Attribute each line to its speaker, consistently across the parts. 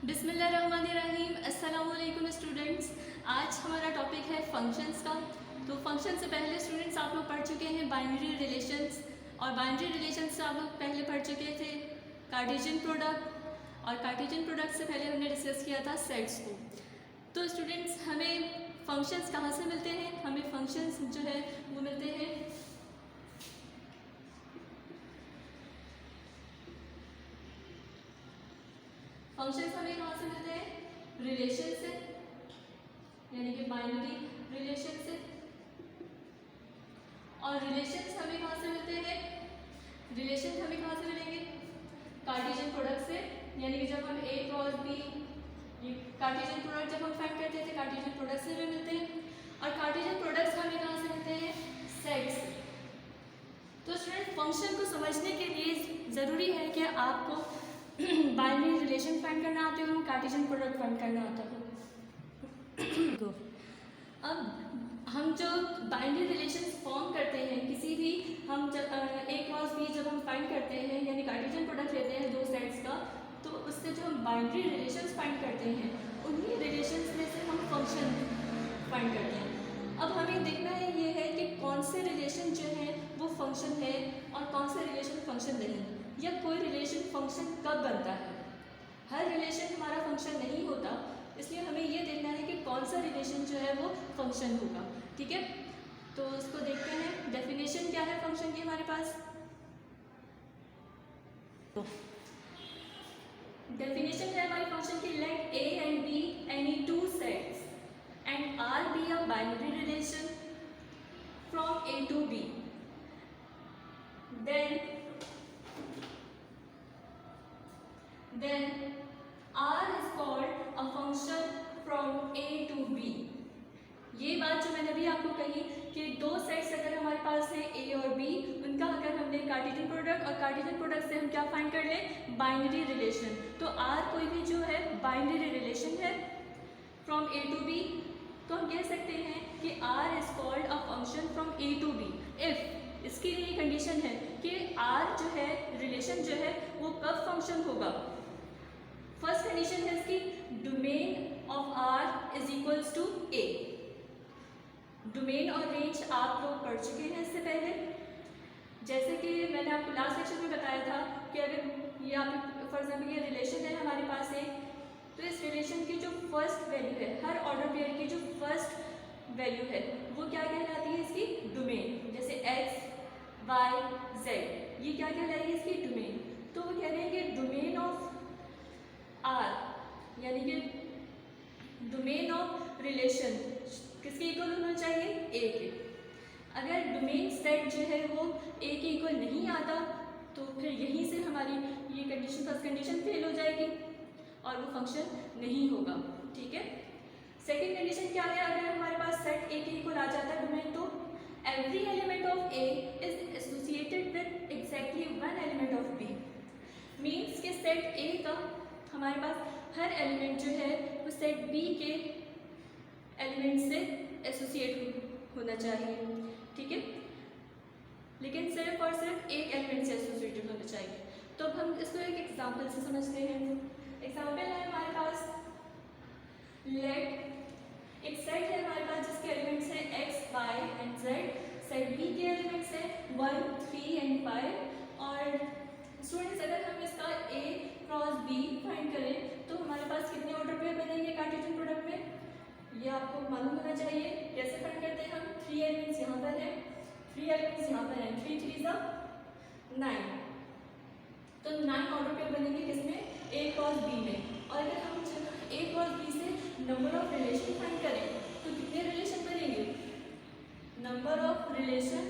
Speaker 1: बिस्मिल्लाहिर्रहमानिर्रहीम। अस्सलाम वालेकुम स्टूडेंट्स। आज हमारा टॉपिक है फंक्शंस का। तो फंक्शन से पहले स्टूडेंट्स आप लोग पढ़ चुके हैं बाइनरी रिलेशंस, और बाइनरी रिलेशंस से आप लोग पहले पढ़ चुके थे कार्टेशियन प्रोडक्ट, और कार्टेशियन प्रोडक्ट से पहले हमने डिस्कस किया था सेट्स को। तो स्टूडेंट्स हमें फंक्शंस कहाँ से मिलते हैं? हमें फंक्शंस जो है वो मिलते हैं हमें कहाँ से मिलते हैं? रिलेशन से, यानी कि बाइनरी रिलेशन से। और रिलेशंस हमें कहाँ से मिलते हैं? रिलेशन हमें कहाँ से मिलेंगे? कार्टेशियन प्रोडक्ट से, यानी कि जब हम ए क्रॉस बी, ये कार्टेशियन प्रोडक्ट जब हम फाइंड करते थे कार्टेशियन प्रोडक्ट से भी मिलते हैं। और कार्टेशियन प्रोडक्ट्स हमें कहाँ से मिलते हैं? सेट से। तो स्टूडेंट फंक्शन को समझने के लिए ज़रूरी है कि आपको बाइनरी रिलेशन फाइंड करना आते हो, कार्टेशियन प्रोडक्ट फाइंड करना आता हो। अब हम जो बाइनरी रिलेशन फॉर्म करते हैं किसी भी, हम जब ए क्रॉस बी जब हम फाइंड करते हैं यानी कार्टेशियन प्रोडक्ट लेते हैं दो सेट्स का, तो उससे जो हम बाइनरी रिलेशंस फाइंड करते हैं उन्हीं रिलेशंस में से हम फंक्शन फाइंड करते हैं। अब हमें देखना है ये है कि कौन से रिलेशन जो है वो फंक्शन है और कौन से रिलेशन फंक्शन नहीं, या कोई रिलेशन फंक्शन कब बनता है। हर रिलेशन हमारा फंक्शन नहीं होता, इसलिए हमें ये देखना है कि कौन सा रिलेशन जो है वो फंक्शन होगा। ठीक है, तो उसको देखते हैं। डेफिनेशन क्या है फंक्शन की हमारे पास? डेफिनेशन है हमारे फंक्शन की, let A and B any two sets and R be a binary relation from A to B, then R is called a function from A to B। ये बात जो मैंने अभी आपको कही कि दो सेट्स अगर हमारे पास है A और B, उनका अगर हमने कार्टेशियन प्रोडक्ट, और कार्टेशियन प्रोडक्ट से हम क्या फाइंड कर लें? Binary relation. तो R कोई भी जो है बाइनरी रिलेशन है फ्रॉम A to B, तो हम कह सकते हैं कि R is called a function from A to B if, इसके लिए कंडीशन है कि R जो है रिलेशन जो है वो कब फंक्शन होगा। फर्स्ट कंडीशन है इसकी, domain of R is equals to A। Domain और रेंज आप लोग पढ़ चुके हैं इससे पहले, जैसे कि मैंने आपको लास्ट सेक्शन में बताया था कि अगर ये आप फॉर एग्जाम्पल ये रिलेशन है हमारे पास एक, तो इस रिलेशन की जो फर्स्ट वैल्यू है, हर ऑर्डर पेयर की जो फर्स्ट वैल्यू है वो क्या कहलाती है? इसकी डोमेन। जैसे x, y, z, ये क्या कहलाएगी? इसकी डोमेन। तो वो कह रहे हैं कि डोमेन ऑफ R यानी कि डोमेन ऑफ रिलेशन किसके इक्वल होना चाहिए? A के। अगर डोमेन सेट जो है वो A के इक्वल नहीं आता तो फिर यहीं से हमारी ये कंडीशन, फर्स्ट कंडीशन फेल हो जाएगी और वो फंक्शन नहीं होगा। ठीक है, सेकेंड कंडीशन क्या है? अगर हमारे पास सेट ए के इक्वल आ जाता है डोमेन, तो every element of A is associated with exactly one element of B. Means कि सेट ए का हमारे पास हर एलिमेंट जो है वो सेट बी के एलिमेंट से एसोसिएट होना चाहिए। ठीक है, लेकिन सिर्फ और सिर्फ एक एलिमेंट से एसोसिएटेड होना चाहिए। तो अब हम इसको एक एग्जाम्पल से समझते हैं। एग्जाम्पल है हमारे पास, लेट एक सेट है हमारे पास जिसके एलिमेंट्स हैं x, y and z। Set b के एलिमेंट्स हैं 1, 3 एंड 5। और स्टूडेंट्स अगर हम इसका a क्रॉस b फाइंड करें तो हमारे पास कितने ऑर्डर पेयर बनेंगे कार्टेशियन प्रोडक्ट में? ये आपको मालूम होना चाहिए। कैसे फाइंड करते हैं हम? 3 एलिमेंट्स यहाँ पर हैं, 3 एलिमेंट्स यहाँ पर हैं, 3 3 9, तो 9 ऑर्डर पेयर बनेंगे किसमें? a क्रॉस b में। और अगर हम a क्रॉस b से नंबर ऑफ रिलेशन फाइंड करें तो कितने रिलेशन बनेंगे? Number of relation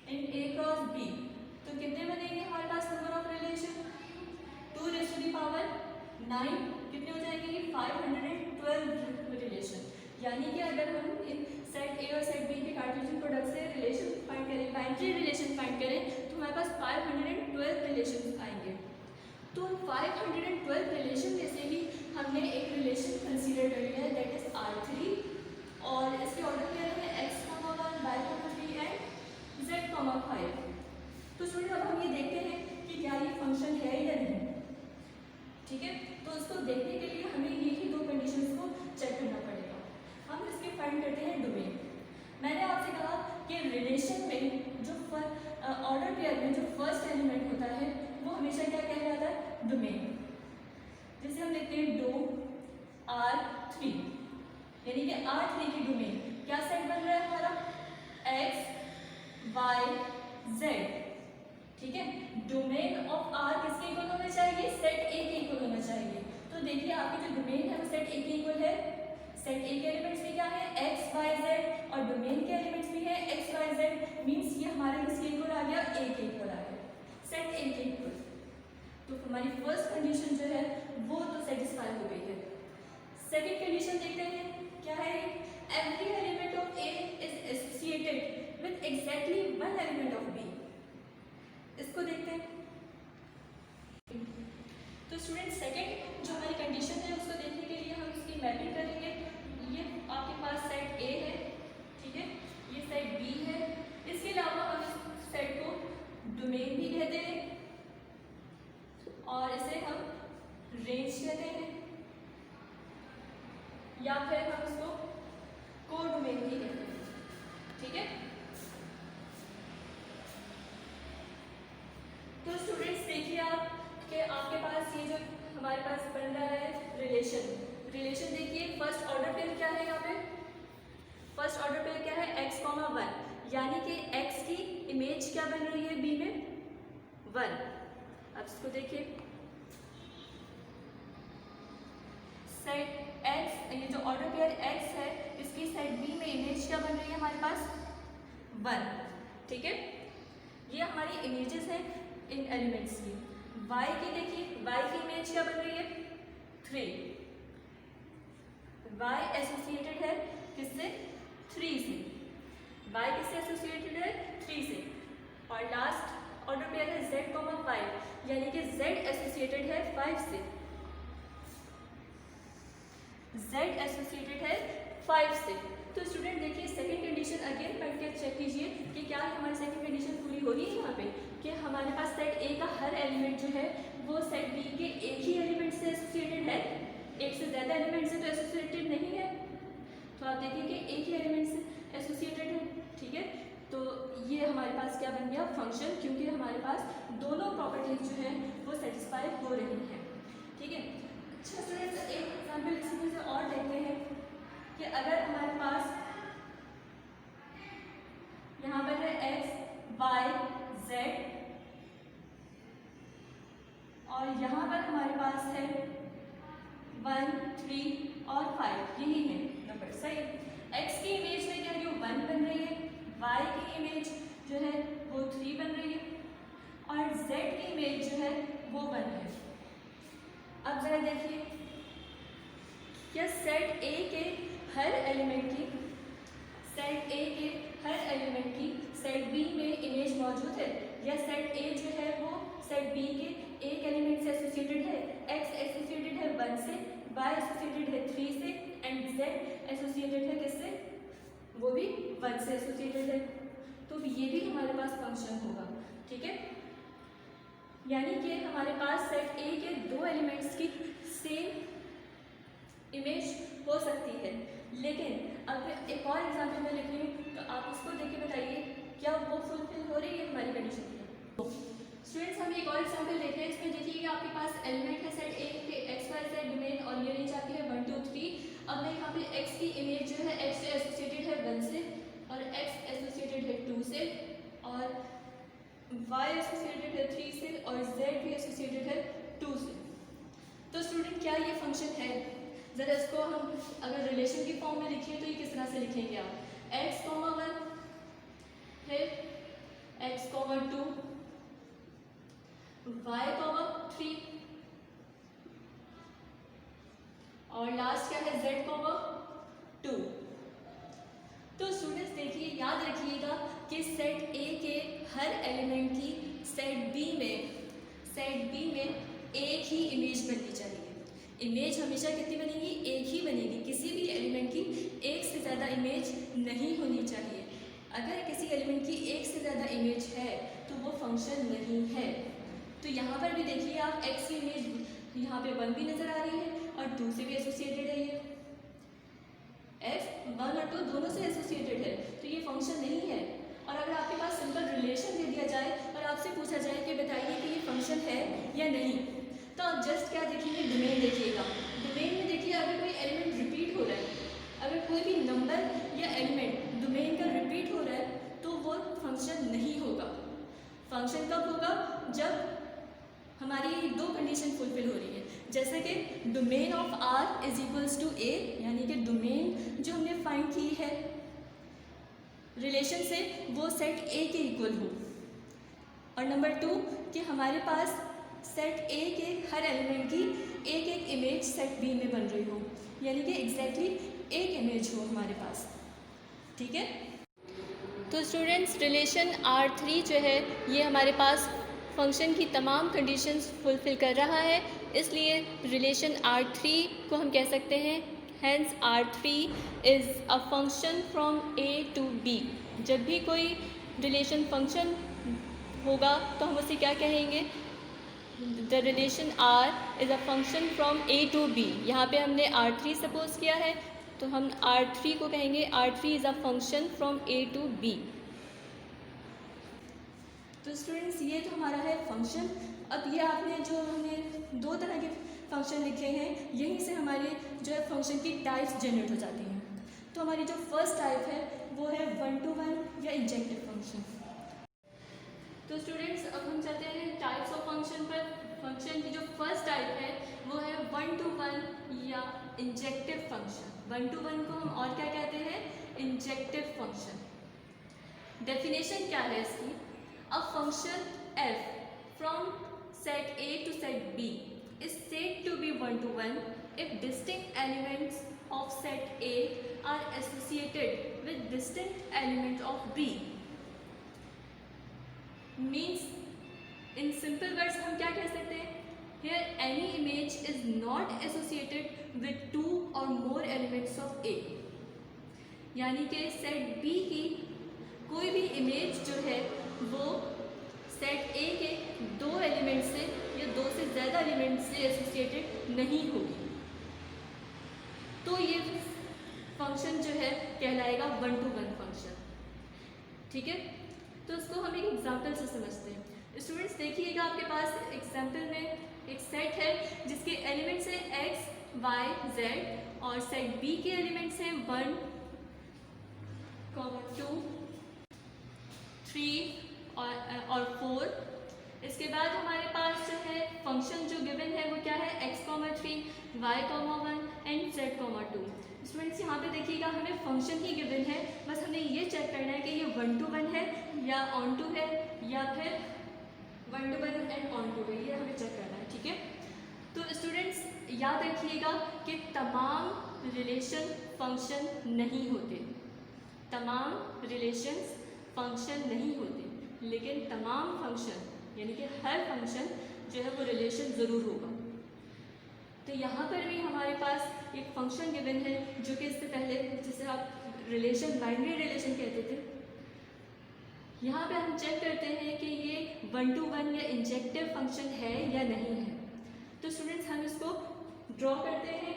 Speaker 1: in a cross b, तो कितने बनेंगे हमारे पास number of relation? 2 raise to the power 9, कितने हो जाएंगे? 512 रिलेशन। यानी कि अगर हम इन सेट ए और सेट बी के कार्टेशियन प्रोडक्ट से रिलेशन फाइंड करें, बाइनरी रिलेशन फाइंड करें, तो हमारे पास 512 रिलेशन आएंगे। तो 512 रिलेशन में से ही हमने एक रिलेशन कंसीडर कर लिया है, दैट इज R3, और इसके ऑर्डर पेयर है x, y, 3 एंड z, 5। तो स्टूडेंट अब हम ये देखते हैं कि क्या ये फंक्शन है या नहीं। ठीक है, कि रिलेशन में जो ऑर्डर पेयर में जो फर्स्ट एलिमेंट होता है वो हमेशा क्या कहलाता है, डोमेन। जैसे हम लिखते हैं डो R3, यानी कि R3 की डोमेन क्या सेट बन रहा है हमारा, X Y Z, ठीक है। डोमेन ऑफ R किसके इक्वल होना चाहिए, सेट A के इक्वल होना चाहिए। तो देखिए आपकी जो डोमेन है वो सेट A के इक्वल है। सेट A के एलिमेंट्स भी क्या है, X Y Z, और डोमेन के एलिमेंट्स भी है X Y Z, मींस ये हमारे किसके इक्वल आ गया, A के इक्वल आ गया, सेट A के इक्वल। तो हमारी फर्स्ट कंडीशन जो है वो तो सेटिस्फाई हो गई है। सेकंड कंडीशन देखते हैं क्या है, every element of A is associated with exactly one element of B। इसको देखते हैं। तो स्टूडेंट सेकंड जो हमारी कंडीशन है उसको देखने के लिए हम इसकी मैपिंग करेंगे। ये आपके पास सेट A है, ठीक है, ये सेट B है। इसके अलावा हम इस सेट को डोमेन भी कहते हैं और इसे हम रेंज कहते हैं, या फिर हम इसको कोडोमेन भी कहते हैं, ठीक है। तो स्टूडेंट्स देखिए आप कि आपके पास ये जो हमारे पास बन रहा है रिलेशन देखिए फर्स्ट ऑर्डर पेयर क्या है, यहाँ पे फर्स्ट ऑर्डर पेयर क्या है, x, 1, यानी कि x की इमेज क्या बन रही है B में, 1। अब इसको देखिए, सेट x, ये जो ऑर्डर पेयर x है इसकी सेट B में इमेज क्या बन रही है हमारे पास, 1, ठीक है। ये हमारी इमेजेस हैं इन एलिमेंट्स की। y की देखिए, y की इमेज क्या बन रही है, 3। y एसोसिएटेड है किससे, 3 से। y किससे एसोसिएटेड है, 3 से। और लास्ट ऑर्डर पेयर है z, 5, यानी कि z एसोसिएटेड है 5 से। z एसोसिएटेड है 5 से। तो स्टूडेंट देखिए सेकंड कंडीशन अगेन पढ़ के चेक कीजिए कि क्या हमारी सेकंड कंडीशन पूरी हो रही है यहाँ पे, कि हमारे पास सेट A का हर एलिमेंट जो है वो सेट B के एक ही एलिमेंट से एसोसिएटेड है, एक से ज़्यादा एलिमेंट से तो एसोसिएटेड नहीं है। तो आप देखिए कि एक ही एलिमेंट से एसोसिएटेड है, ठीक है। तो ये हमारे पास क्या बन गया, फंक्शन, क्योंकि हमारे पास दोनों प्रॉपर्टीज जो है वो सेटिस्फाई हो रही हैं, ठीक है। अच्छा स्टूडेंट्स, एक एग्जाम्पल इसी से और देखते हैं कि अगर हमारे पास यहाँ पर है x, y, z और यहाँ पर हमारे पास है 1, 3 और 5, यही है नंबर, सही। x की इमेज में क्या है, 1 बन रही है, y की इमेज जो है वो 3 बन रही है और z की इमेज जो है वो 1 है। अब जरा देखिए, क्या सेट A के हर एलिमेंट की सेट B में इमेज मौजूद है, या सेट A जो है वो सेट B के एक एलिमेंट से एसोसिएटेड है, x एसोसिएटेड है 1 से, y एसोसिएटेड है 3 से एंड z एसोसिएटेड है किससे, वो भी 1 से एसोसिएटेड है। तो ये भी हमारे पास फंक्शन होगा, ठीक है। यानी कि हमारे पास सेट A के दो एलिमेंट्स की सेम इमेज हो सकती है, लेकिन अगर एक और एग्जाम्पल में लिख रही हूँ तो आप उसको देख के बताइए क्या वो फुलफिल हो रही है हमारी कंडीशन की। स्टूडेंट्स हम एक और एग्जाम्पल देखते हैं। इसमें देखिए आपके पास एलिमेंट है सेट A के x, y, z डोमेन और ये रेंज आती है 1, 2, 3। अब मैं यहाँ पे x की इमेज जो है x से एसोसिएटेड है 1 से और x एसोसिएटेड है 2 से और y एसोसिएटेड है 3 से और z भी एसोसिएटेड है 2 से। तो स्टूडेंट क्या ये फंक्शन है, ज़रा इसको हम अगर रिलेशन की फॉर्म में लिखिए तो ये किस तरह से लिखेंगे आप, x, 1 है x, 2 y, 3 और लास्ट क्या है z, 2। तो स्टूडेंट्स देखिए याद रखिएगा कि सेट A के हर एलिमेंट की सेट B में एक ही इमेज बननी चाहिए। इमेज हमेशा कितनी बनेगी, एक ही बनेगी, किसी भी एलिमेंट की एक से ज़्यादा इमेज नहीं होनी चाहिए। अगर किसी एलिमेंट की एक से ज़्यादा इमेज है तो वो फंक्शन नहीं है। तो यहाँ पर भी देखिए आप x की इमेज यहाँ पे 1 भी नज़र आ रही है और 2 से भी एसोसिएटेड है, ये f 1 और 2 दोनों से एसोसिएटेड है, तो ये फंक्शन नहीं है। और अगर आपके पास सिंपल रिलेशन दे दिया जाए और आपसे पूछा जाए कि बताइए कि ये फंक्शन है या नहीं, तो आप जस्ट क्या देखेंगे, डोमेन देखिएगा। डोमेन में देखिए अगर कोई एलिमेंट रिपीट हो रहा है, अगर कोई भी नंबर या एलिमेंट डोमेन का रिपीट हो रहा है तो वो फंक्शन नहीं होगा। फंक्शन कब होगा, जब हमारी दो कंडीशन फुलफिल हो रही है, जैसे कि domain of R is equals to A, यानी कि डोमेन जो हमने फाइंड की है रिलेशन से वो सेट ए के इक्वल हो, और नंबर 2 कि हमारे पास सेट ए के हर एलिमेंट की एक एक इमेज सेट बी में बन रही हो, यानी कि एग्जैक्टली एक इमेज हो हमारे पास। ठीक है, तो स्टूडेंट्स रिलेशन R3 जो है ये हमारे पास फंक्शन की तमाम कंडीशंस फुलफिल कर रहा है, इसलिए रिलेशन R3 को हम कह सकते हैं hence R3 is a function from A to B। जब भी कोई रिलेशन फंक्शन होगा तो हम उसे क्या कहेंगे, the relation R is a function from A to B। यहाँ पे हमने R3 सपोज किया है तो हम R3 को कहेंगे R3 is a function from A to B। तो स्टूडेंट्स ये तो हमारा है फंक्शन। अब ये आपने जो हमने दो तरह के फंक्शन लिखे हैं, यहीं से हमारे जो है फंक्शन की टाइप्स जनरेट हो जाती हैं। तो हमारी जो फर्स्ट टाइप है वो है 1 to 1 या इंजेक्टिव फंक्शन। तो स्टूडेंट्स अब हम चलते हैं टाइप्स ऑफ फंक्शन पर। फंक्शन की जो फर्स्ट टाइप है वो है 1 to 1 या इंजेक्टिव फंक्शन। 1 to 1 को हम और क्या कहते हैं, इंजेक्टिव फंक्शन। डेफिनेशन क्या है इसकी, a function f from set A to set B is said to be 1 to 1 if distinct elements of set A are associated with distinct element of B। Means in simple words हम क्या कह सकते हैं, here any image is not associated with two or more elements of A। यानी कि set B की कोई भी इमेज जो है वो सेट ए के दो एलिमेंट से या दो से ज़्यादा एलिमेंट से एसोसिएटेड नहीं होगी, तो ये फंक्शन जो है कहलाएगा 1 to 1 फंक्शन। ठीक है, तो इसको हम एक एग्जांपल से समझते हैं। स्टूडेंट्स देखिएगा आपके पास एग्जांपल में एक सेट है जिसके एलिमेंट्स हैं x, y, z और सेट B के एलिमेंट्स हैं 1, 2, 3 और 4। इसके बाद हमारे पास जो है फंक्शन जो गिवन है वो क्या है, x, 3, y, 1 and z, 2। Students यहाँ पे देखिएगा हमें फंक्शन ही गिवन है, बस हमें ये चेक करना है कि ये 1 to 1 है या ऑन टू है या फिर 1 to 1 एंड ऑन टू है, ये हमें चेक करना है। ठीक है, तो स्टूडेंट्स याद रखिएगा कि तमाम रिलेशन फंक्शन नहीं होते, तमाम रिलेशंस फंक्शन नहीं होते, लेकिन तमाम फंक्शन यानी कि हर फंक्शन जो है वो रिलेशन ज़रूर होगा। तो यहाँ पर भी हमारे पास एक फंक्शन गिवन है जो कि इससे पहले जिसे आप रिलेशन बाइनरी रिलेशन कहते थे, यहाँ पे हम चेक करते हैं कि ये 1 to 1 या इंजेक्टिव फंक्शन है या नहीं है। तो स्टूडेंट्स हम इसको ड्रॉ करते हैं।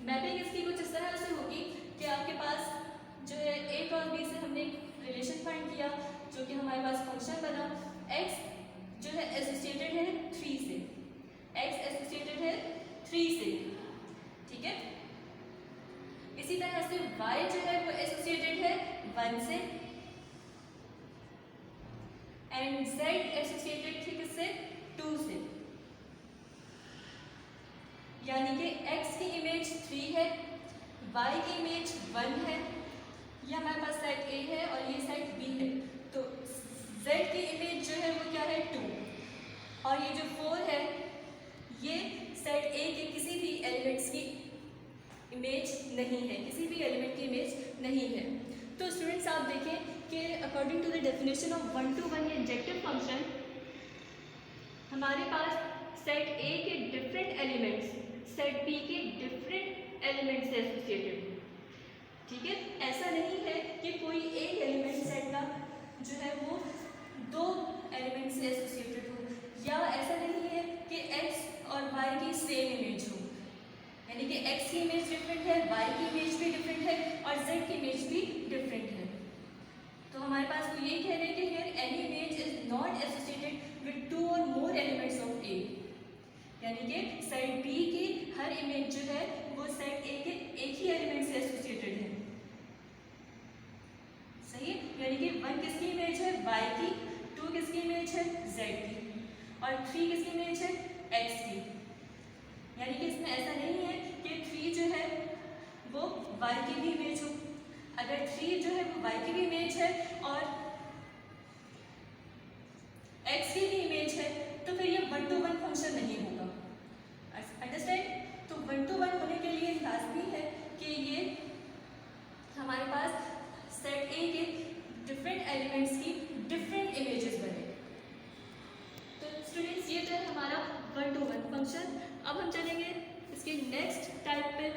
Speaker 1: मैपिंग इसकी कुछ इस तरह से होगी कि आपके पास जो है A और B से हमने रिलेशन फाइंड किया जो कि हमारे पास फंक्शन बना, x जो है एसोसिएटेड है 3 से, x एसोसिएटेड है 3 से। ठीक है, इसी तरह से y जो है वो एसोसिएटेड है 1 से एंड z एसोसिएटेड थी किससे, 2 से। यानी कि x की इमेज 3 है, y की इमेज 1 है, ये हमारे पास सेट A है और ये सेट B है, तो Z की इमेज जो है वो क्या है 2 और ये जो 4 है ये सेट A के किसी भी एलिमेंट्स की इमेज नहीं है, किसी भी एलिमेंट की इमेज नहीं है। तो स्टूडेंट्स आप देखें कि according to the definition of 1 to 1 injective function हमारे पास सेट A के डिफरेंट एलिमेंट्स सेट B के डिफरेंट एलिमेंट्स से एसोसिएटेड हैं। ठीक है, ऐसा नहीं है कि कोई एक एलिमेंट सेट का जो है वो दो एलिमेंट से एसोसिएटेड हो, या ऐसा नहीं है कि x और y की सेम इमेज हो, यानी कि x की इमेज डिफरेंट है, y की इमेज भी डिफरेंट है और z की इमेज भी हमारे पास वो यही कह रहे हैं कि here any image is not associated with two और मोर एलिमेंट्स ऑफ ए, यानी कि सेट बी की हर इमेज जो है वो सेट ए के एक ही एलिमेंट से एसोसिएटेड है। सही है, यानी कि 1 किसकी इमेज है y की, 2 किसकी इमेज है z की, और 3 किसकी इमेज है x की। यानी कि इसमें ऐसा नहीं है कि 3 जो है वो y की भी इमेज हो। अगर 3 जो है वो y की भी इमेज है और x की भी इमेज है तो फिर ये 1 to 1 फंक्शन नहीं होगा। अंडरस्टैंड? तो 1 to 1 होने के लिए लाजमी है कि ये हमारे पास सेट ए के डिफरेंट एलिमेंट्स की डिफरेंट इमेजेस बने। तो स्टूडेंट्स ये तो है हमारा 1 to 1 फंक्शन। अब हम चलेंगे इसके नेक्स्ट टाइप पे